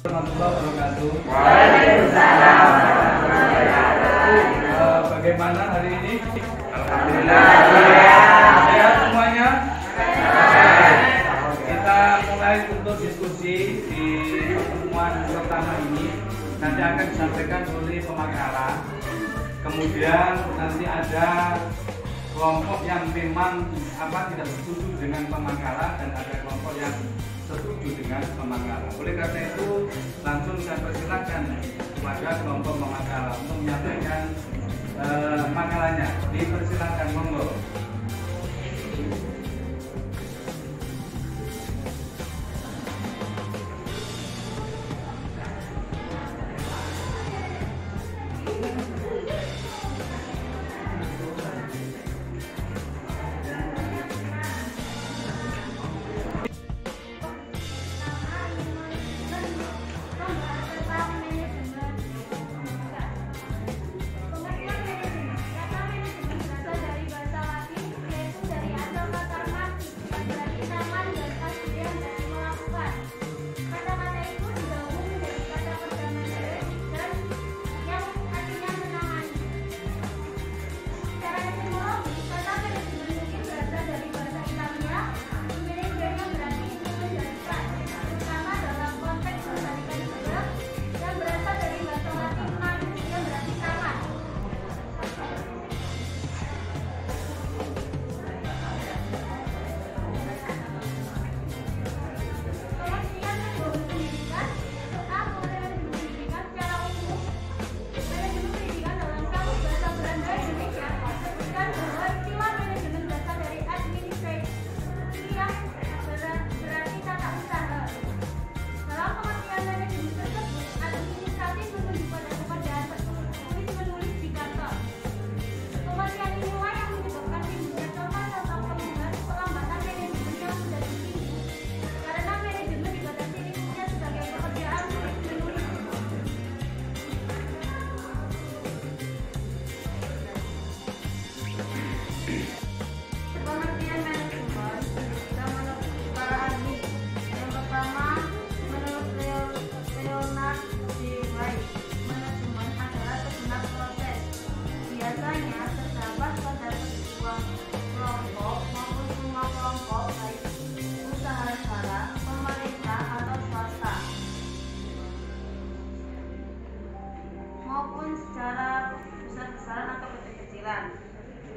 Warahmatullahi wabarakatuh. Waalaikumsalam warahmatullahi wabarakatuh. Bagaimana hari ini? Alhamdulillah. Sehat semuanya? Kita mulai untuk diskusi di pertemuan pertama ini. Nanti akan disampaikan oleh pemakai alat. Kemudian nanti ada kelompok yang memang tidak setuju dengan pemakai alat dan ada kelompok yang setuju dengan pemakai alat. Oleh karena itu langsung saya persilakan kepada kelompok pemakai alat untuk menyampaikan makalahnya. Dipersilakan, monggo.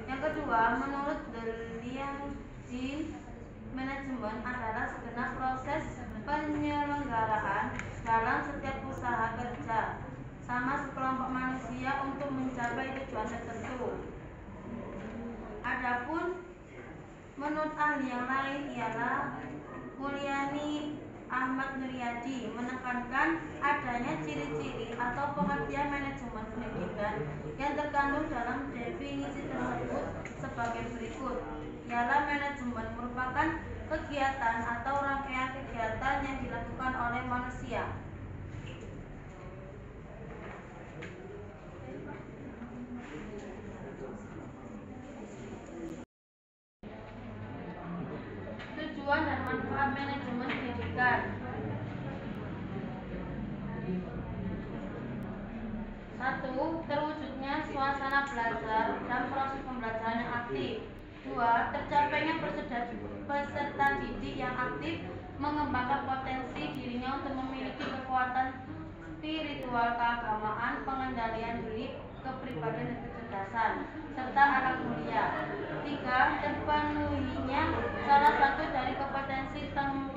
Yang kedua, menurut Deliang-Jin, manajemen adalah segenap proses penyelenggaraan dalam setiap usaha kerja sama sekelompok manusia untuk mencapai tujuan tertentu. Adapun menurut ahli yang lain ialah Mulyani Ahmad Nuryadi menekankan adanya ciri-ciri atau pengertian manajemen pendidikan yang terkandung dalam definisi tersebut sebagai berikut. Ialah manajemen merupakan kegiatan atau rangkaian kegiatan yang dilakukan oleh manusia. Tujuan dan manfaat manajemen pendidikan. 1. Terwujudnya suasana belajar dan proses pembelajaran yang aktif. 2. Tercapainya peserta didik yang aktif mengembangkan potensi dirinya untuk memiliki kekuatan spiritual, keagamaan, pengendalian diri, kepribadian dan kecerdasan, serta akal mulia. 3. Terpenuhinya salah satu dari kompetensi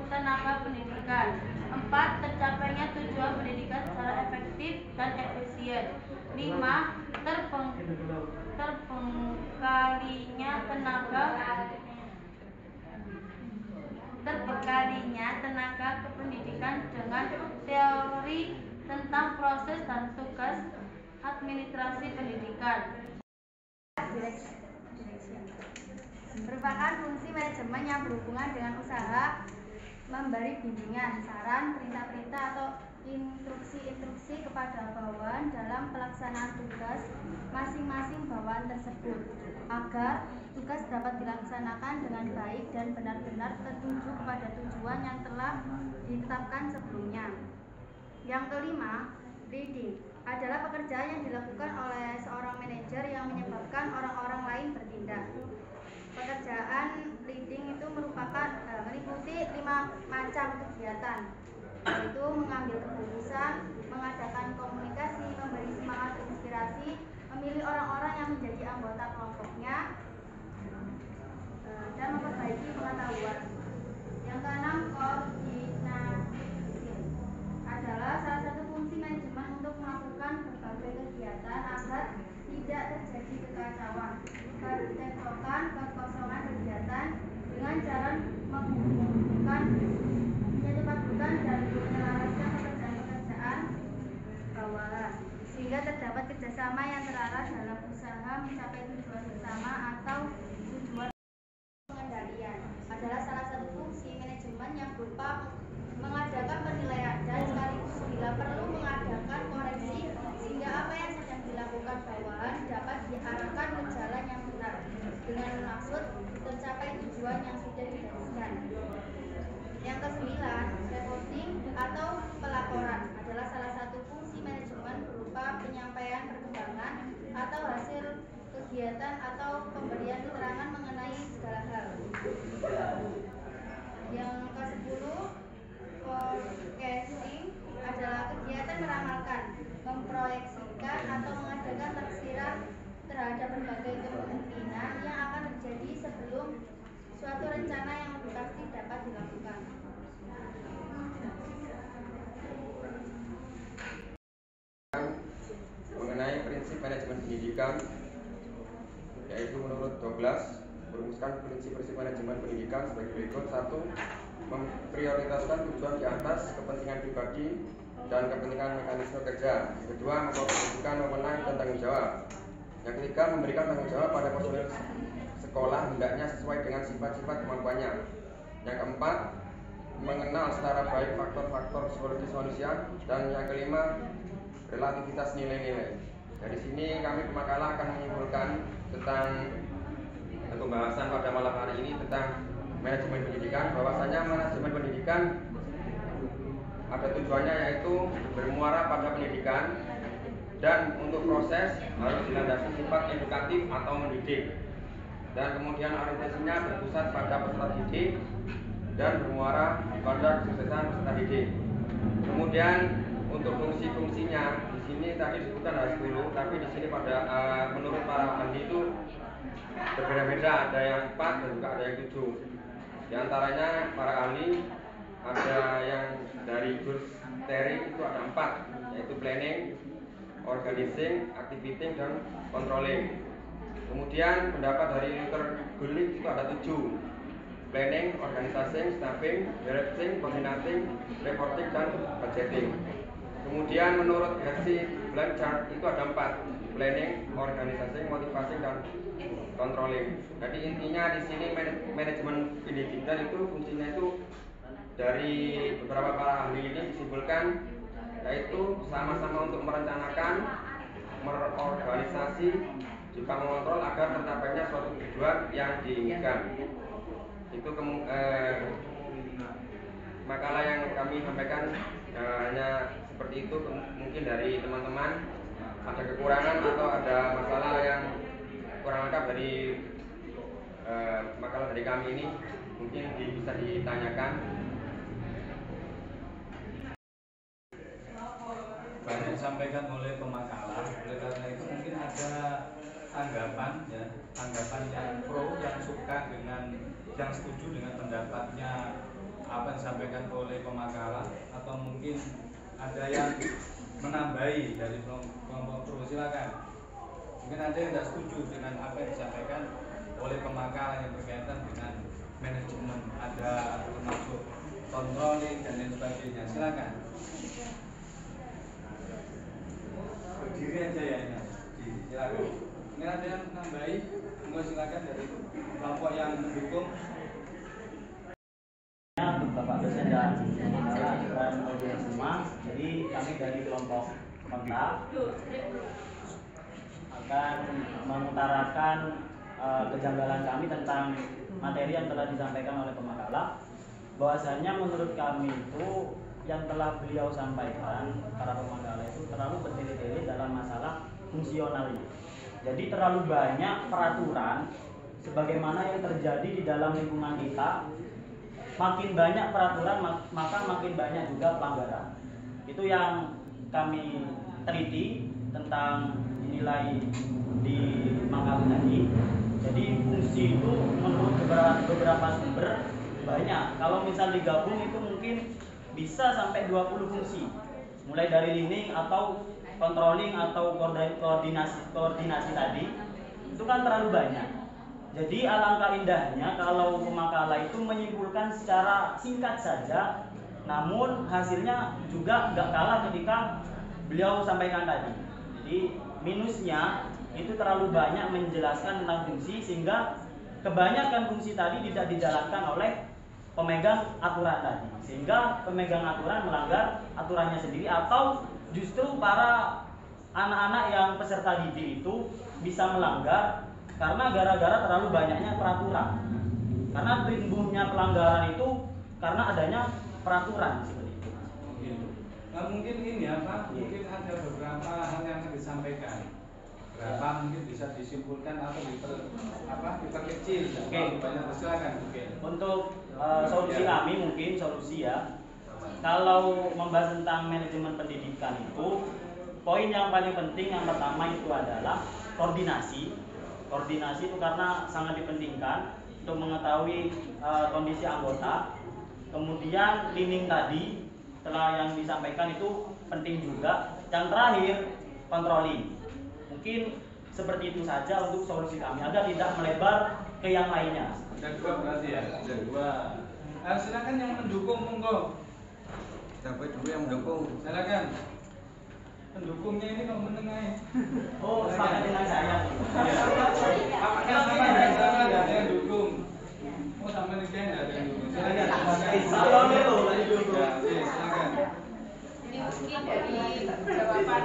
tenaga pendidikan. 4. Tercapainya tujuan pendidikan secara efektif dan efisien. 5. Terbekalinya tenaga kependidikan dengan teori tentang proses dan tugas administrasi pendidikan. Merupakan fungsi manajemen yang berhubungan dengan usaha memberi bimbingan, saran, perintah-perintah atau instruksi-instruksi kepada bawahan dalam pelaksanaan tugas masing-masing bawahan tersebut agar tugas dapat dilaksanakan dengan baik dan benar-benar tertuju kepada tujuan yang telah ditetapkan sebelumnya. Yang kelima, leading adalah pekerjaan yang dilakukan oleh seorang manajer yang menyebabkan orang-orang lain bertindak. Pekerjaan leading itu meliputi 5 macam kegiatan, yaitu mengambil keputusan, mengadakan komunikasi, memberi semangat inspirasi, memilih orang-orang yang menjadi anggota kelompoknya, dan memperbaiki pengetahuan. Yang keenam, koordinasi adalah salah satu fungsi manajemen untuk melakukan berbagai kegiatan agar tidak terjadi kekacauan, ketertokan, kekosongan kegiatan dengan cara menyatupadukan dan menyelaraskan pekerjaan-pekerjaan bawahan sehingga terdapat kerjasama yang terarah dalam usaha mencapai tujuan bersama atau tujuan. Pengendalian adalah salah satu fungsi manajemen yang berupa mengadakan penilaian dan sekaligus bila perlu mengadakan koreksi sehingga apa yang sedang dilakukan bawahan dapat diarahkan ke jalan yang benar dengan maksud tercapai tujuan yang sudah digariskan. Yang kesembilan, reporting atau pelaporan adalah salah satu fungsi manajemen berupa penyampaian perkembangan atau hasil kegiatan atau pemberian keterangan mengenai segala hal. Yang ke-10, forecasting adalah kegiatan meramalkan, memproyeksikan atau mengadakan taksiran terhadap berbagai kemungkinan yang akan terjadi sebelum suatu rencana yang lebih pasti dapat dilakukan. Mengenai prinsip manajemen pendidikan, yaitu menurut Douglas merumuskan prinsip-prinsip manajemen pendidikan sebagai berikut. 1. Memprioritaskan tujuan di atas kepentingan pribadi dan kepentingan mekanisme kerja. Yang kedua, memfokuskan wewenang dan tanggung jawab. Yang ketiga, memberikan tanggung jawab pada personil sekolah hendaknya sesuai dengan sifat-sifat kemampuannya. Yang keempat, mengenal secara baik faktor-faktor psikologis manusia. Dan yang kelima, relativitas nilai-nilai. Dari sini kami Pemakala akan menyimpulkan tentang pembahasan pada malam hari ini tentang manajemen pendidikan, bahwasanya manajemen pendidikan ada tujuannya yaitu bermuara pada pendidikan dan untuk proses harus dilandasi sifat edukatif atau mendidik, dan kemudian orientasinya berpusat pada peserta didik dan bermuara pada kesuksesan peserta didik. Kemudian untuk fungsi-fungsinya di sini tadi disebutkan ada 10, tapi di sini pada menurut para ahli itu berbeda-beda, ada yang 4 dan juga ada yang 7. Di antaranya para ahli ada yang dari jurus teri itu ada 4, yaitu planning, organizing, activating, dan controlling. Kemudian pendapat dari Luther Gulick itu ada 7, planning, organizing, staffing, directing, coordinating, reporting, dan budgeting. Kemudian menurut Hershey Blanchard itu ada 4, planning, organizing, motivasi, dan controlling. Jadi intinya di sini manajemen pendidikan itu fungsinya itu dari beberapa para ahli ini disimpulkan yaitu sama-sama untuk merencanakan, merorganisasi, juga mengontrol agar tercapainya suatu tujuan yang diinginkan. Itu makalah yang kami sampaikan hanya seperti itu. Mungkin dari teman-teman ada kekurangan atau ada masalah yang kurang lengkap dari makalah dari kami ini, mungkin bisa ditanyakan. Banyak disampaikan oleh pemakalah, oleh karena itu mungkin ada tanggapan ya, tanggapan yang pro, yang suka dengan, yang setuju dengan pendapatnya apa yang disampaikan oleh pemakalah, atau mungkin ada yang menambahi dari kelompok pro. Silakan. Mungkin ada yang tidak setuju dengan apa yang disampaikan oleh pemakalah yang berkaitan dengan manajemen, ada termasuk controlling dan lain sebagainya. Silakan. Berdiri aja ya ini. Silakan. Ini ada yang menambahi, monggo silakan dari kelompok yang mendukung. Untuk Bapak dosen dan audiens semua, jadi kami dari kelompok kontak akan mengutarakan kejanggalan kami tentang materi yang telah disampaikan oleh pemakalah. Bahwasanya menurut kami itu yang telah beliau sampaikan para pemangkala itu terlalu bertele-tele dalam masalah fungsionalnya. Jadi terlalu banyak peraturan sebagaimana yang terjadi di dalam lingkungan kita. Makin banyak peraturan maka makin banyak juga pelanggaran. Itu yang kami teliti tentang nilai di makalah tadi. Jadi fungsi itu menurut beberapa sumber banyak. Kalau misal digabung itu mungkin bisa sampai 20 fungsi. Mulai dari learning atau controlling atau koordinasi tadi itu kan terlalu banyak. Jadi alangkah indahnya kalau pemakalah itu menyimpulkan secara singkat saja, namun hasilnya juga nggak kalah ketika beliau sampaikan tadi. Jadi minusnya itu terlalu banyak menjelaskan tentang fungsi sehingga kebanyakan fungsi tadi tidak dijalankan oleh pemegang aturan tadi, sehingga pemegang aturan melanggar aturannya sendiri atau justru para anak-anak yang peserta didik itu bisa melanggar karena gara-gara terlalu banyaknya peraturan. Karena timbulnya pelanggaran itu karena adanya peraturan seperti itu. Nah, mungkin ini apa? Mungkin ada beberapa hal yang akan disampaikan. Berapa mungkin bisa disimpulkan atau diperkecil. Oke. Banyak silakan. Oke. Untuk solusi kami mungkin solusi ya. Kalau membahas tentang manajemen pendidikan itu, poin yang paling penting yang pertama itu adalah koordinasi. Koordinasi itu karena sangat dipentingkan untuk mengetahui kondisi anggota. Kemudian learning tadi setelah yang disampaikan itu penting juga. Yang terakhir controlling. Mungkin seperti itu saja untuk solusi kami agar tidak melebar ke yang lainnya. Ada dua berarti ya. Ada dua. Silakan yang mendukung monggo. Siapa dulu yang mendukung? Silakan. Pendukungnya ini kalau menengahi. Oh, sepakat dengan saya. Apakah sama ada yang dukung? Oh, sama nih nggak ada yang dukung. Silakan. Silakan itu tadi dulu. Silakan. Jadi mungkin dari jawaban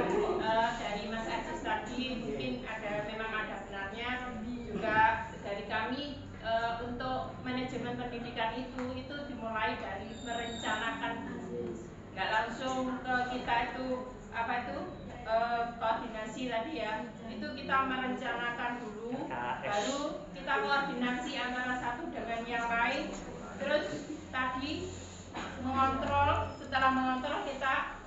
dari Mas Ajis tadi mungkin memang ada benarnya, juga dari kami untuk manajemen pendidikan itu dimulai dari merencanakan, nggak langsung ke kita itu koordinasi tadi ya, itu kita merencanakan dulu, baru kita koordinasi antara satu dengan yang lain, terus tadi mengontrol, setelah mengontrol kita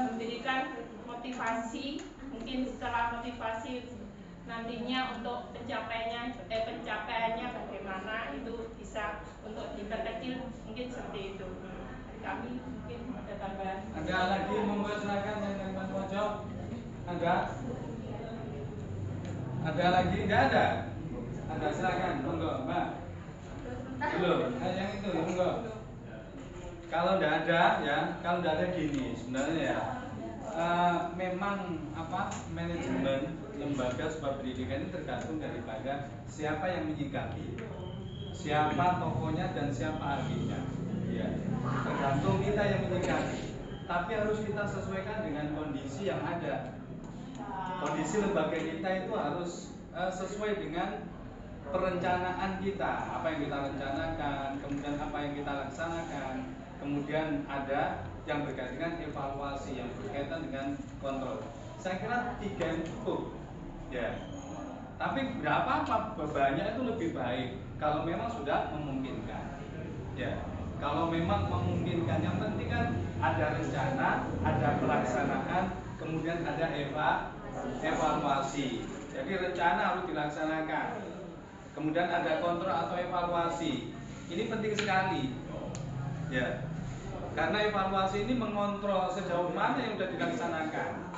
memberikan motivasi, mungkin setelah motivasi nantinya untuk pencapaiannya bagaimana itu bisa untuk diperkecil, mungkin seperti itu. Kami mungkin ada tambahan. Ada lagi monggo silakan yang dari Mas Pojok. Ada lagi? Enggak ada. Ada silakan monggo, Mbak. Belum. Yang itu monggo. Kalau enggak ada ya, kalau enggak ada gini sebenarnya ya. Memang manajemen lembaga sebuah pendidikan ini tergantung daripada siapa yang menyikapi, siapa tokohnya dan siapa ahlinya. Ya, tergantung kita yang menyikapi. Tapi harus kita sesuaikan dengan kondisi yang ada. Kondisi lembaga kita itu harus sesuai dengan perencanaan kita, apa yang kita rencanakan, kemudian apa yang kita laksanakan, kemudian ada yang berkaitan dengan evaluasi, yang berkaitan dengan kontrol. Saya kira 3 yang cukup, ya. Tapi berapa banyak itu lebih baik kalau memang sudah memungkinkan, ya. Kalau memang memungkinkan, yang penting kan ada rencana, ada pelaksanaan, kemudian ada evaluasi. Jadi rencana harus dilaksanakan, kemudian ada kontrol atau evaluasi. Ini penting sekali, ya. Karena evaluasi ini mengontrol sejauh mana yang sudah dilaksanakan,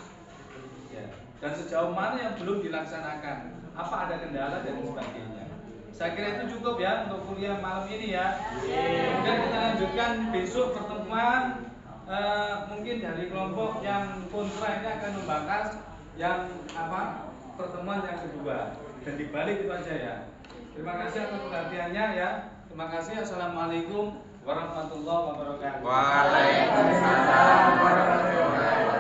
ya. Dan sejauh mana yang belum dilaksanakan, apa ada kendala dan sebagainya. Saya kira itu cukup ya untuk kuliah malam ini ya. Kemudian kita lanjutkan besok pertemuan. Mungkin dari kelompok yang kontra ini akan membahas yang pertemuan yang kedua. Dan dibalik itu aja ya. Terima kasih atas perhatiannya ya. Terima kasih. Assalamualaikum warahmatullahi wabarakatuh. Waalaikumsalam warahmatullahi wabarakatuh.